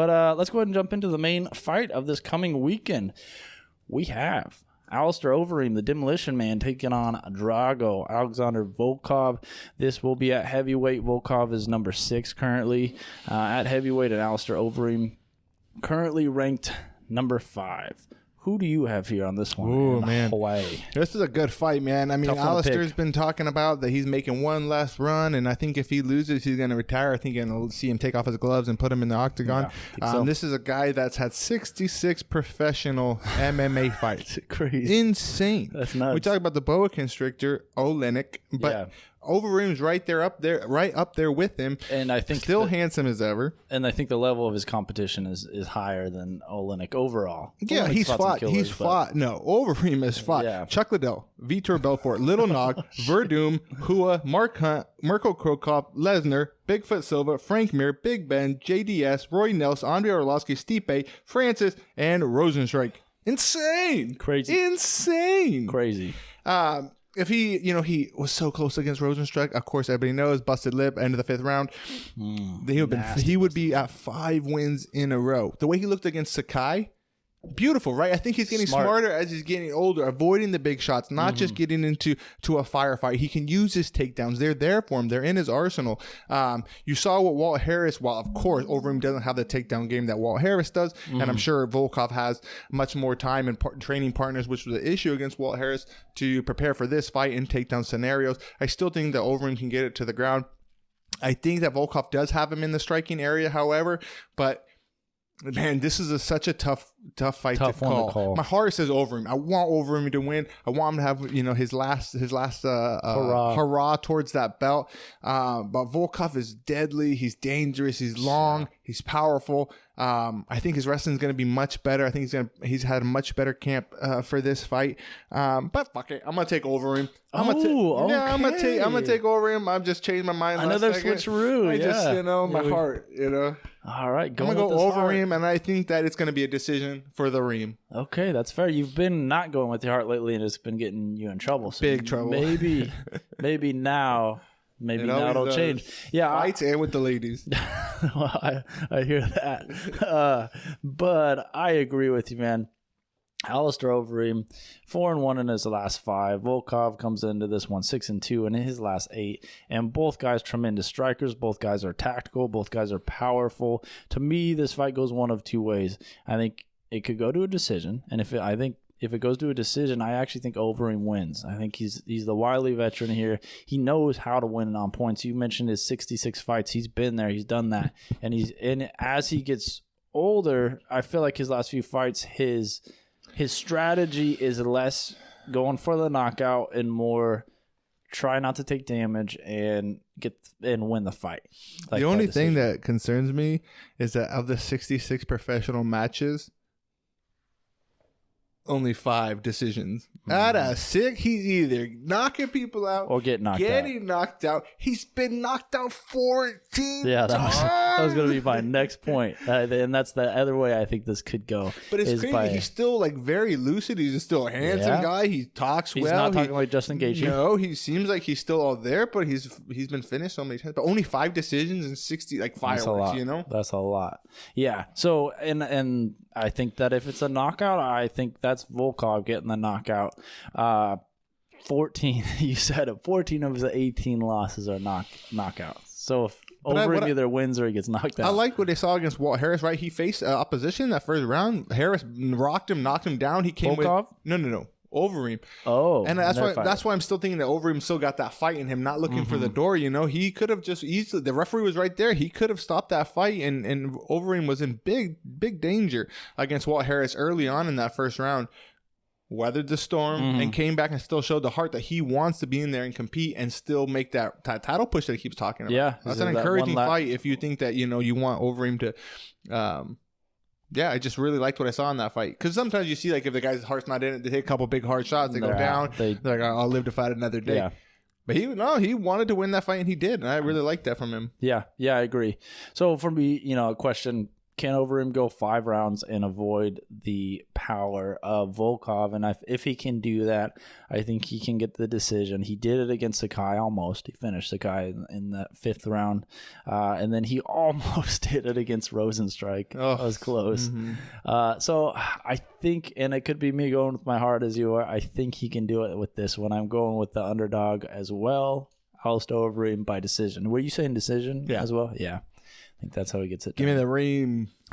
But let's go ahead and jump into the main fight of this coming weekend. We have Alistair Overeem, the Demolition Man, taking on Drago Alexander Volkov. This will be at heavyweight. Volkov is number 6 currently at heavyweight, and Alistair Overeem currently ranked number 5. Who do you have here on this one? Oh, man. Hawaii. This is a good fight, man. I mean, Alistair's been talking about that he's making one last run, and I think if he loses, he's going to retire. I think you're going to see him take off his gloves and put him in the octagon. Yeah, so. This is a guy that's had 66 professional MMA fights. Crazy. Insane. That's nuts. We talk about the boa constrictor, Olenek, but Overeem's right up there with him, and I think still handsome as ever. And I think the level of his competition is higher than Olenek overall. Yeah, he's fought. No, Overeem has fought. Yeah. Chuck Liddell, Vitor Belfort, Little Nog, Verdum, Hua, Mark Hunt, Mirko Krokop, Lesnar, Bigfoot Silva, Frank Mir, Big Ben, JDS, Roy Nelson, Andre Arlovsky, Stipe, Francis, and Rosenstrike. Insane, crazy, insane, crazy. If he was so close against Rosenstruck, of course, everybody knows, busted lip, end of the 5th round. He would be at 5 wins in a row. The way he looked against Sakai, beautiful, right? I think he's getting smarter as he's getting older, avoiding the big shots, not just getting into a firefight. He can use his takedowns. They're there for him. They're in his arsenal. You saw what Walt Harris, while of course Overeem doesn't have the takedown game that Walt Harris does, and I'm sure Volkov has much more time and training partners, which was the issue against Walt Harris, to prepare for this fight in takedown scenarios. I still think that Overeem can get it to the ground. I think that Volkov does have him in the striking area, however, but man, this is such a tough fight to call. My heart says Overeem. I want Overeem to win. I want him to have his last hurrah towards that belt. But Volkov is deadly. He's dangerous. He's long. He's powerful. I think his wrestling is going to be much better. I think he's had a much better camp for this fight. But fuck it, I'm gonna take Overeem. I'm gonna take Overeem. I've just changed my mind. Another switcheroo. My heart. All right, I'm gonna go Overeem, and I think that it's gonna be a decision for the Reem. Okay, that's fair. You've been not going with your heart lately, and it's been getting you in trouble. So big trouble. Maybe now. Maybe now it'll change. Yeah, fights and with the ladies. Well, I hear that, but I agree with you, man. Alistair Overeem, 4-1 in his last 5. Volkov comes into this one 6-2 in his last 8. And both guys tremendous strikers. Both guys are tactical. Both guys are powerful. To me, this fight goes one of 2 ways. I think it could go to a decision, and if it goes to a decision, I actually think Overeem wins. I think he's the wily veteran here. He knows how to win on points. You mentioned his 66 fights. He's been there. He's done that. And as he gets older, I feel like his last few fights, his strategy is less going for the knockout and more try not to take damage and win the fight. The only thing that concerns me is that of the 66 professional matches, only 5 decisions. Out of 6, he's either knocking people out or getting knocked out. He's been knocked out 14 Yeah, that was going to be my next point. And that's the other way I think this could go. But it's crazy. He's still very lucid. He's still a handsome guy. He talks well. He's not talking like Justin Gaethje. No, he seems like he's still all there, but he's been finished so many times. But only 5 decisions and 60 fireworks, That's a lot. Yeah. So, and I think that if it's a knockout, I think that's Volkov getting the knockout. 14, you said it, 14 of his 18 losses are knockouts. So if Overeem either wins or he gets knocked out. I like what they saw against Walt Harris, right? He faced opposition that first round. Harris rocked him, knocked him down. He came Volkov? No. Overeem. Oh, and that's why I'm still thinking that Overeem still got that fight in him, not looking for the door. He could have just easily. The referee was right there. He could have stopped that fight, and Overeem was in big danger against Walt Harris early on in that first round. Weathered the storm and came back and still showed the heart that he wants to be in there and compete and still make that title push that he keeps talking about. Yeah, that's an encouraging fight if you think that you want Overeem to. I just really liked what I saw in that fight, because sometimes you see if the guy's heart's not in it, they take a couple big hard shots, they go down, they're like, I'll live to fight another day. Yeah. But he wanted to win that fight, and he did, and I really liked that from him. Yeah, I agree. So for me, a question can Overeem go 5 rounds and avoid the power of Volkov? And if he can do that, I think he can get the decision. He did it against Sakai almost. He finished Sakai in the 5th round. And then he almost did it against Rosenstrike. Oh. That was close. So I think, and it could be me going with my heart as you are, I think he can do it with this one. I'm going with the underdog as well. Alistair Overeem by decision. Were you saying decision as well? Yeah. I think that's how he gets it done. Give me the Reem.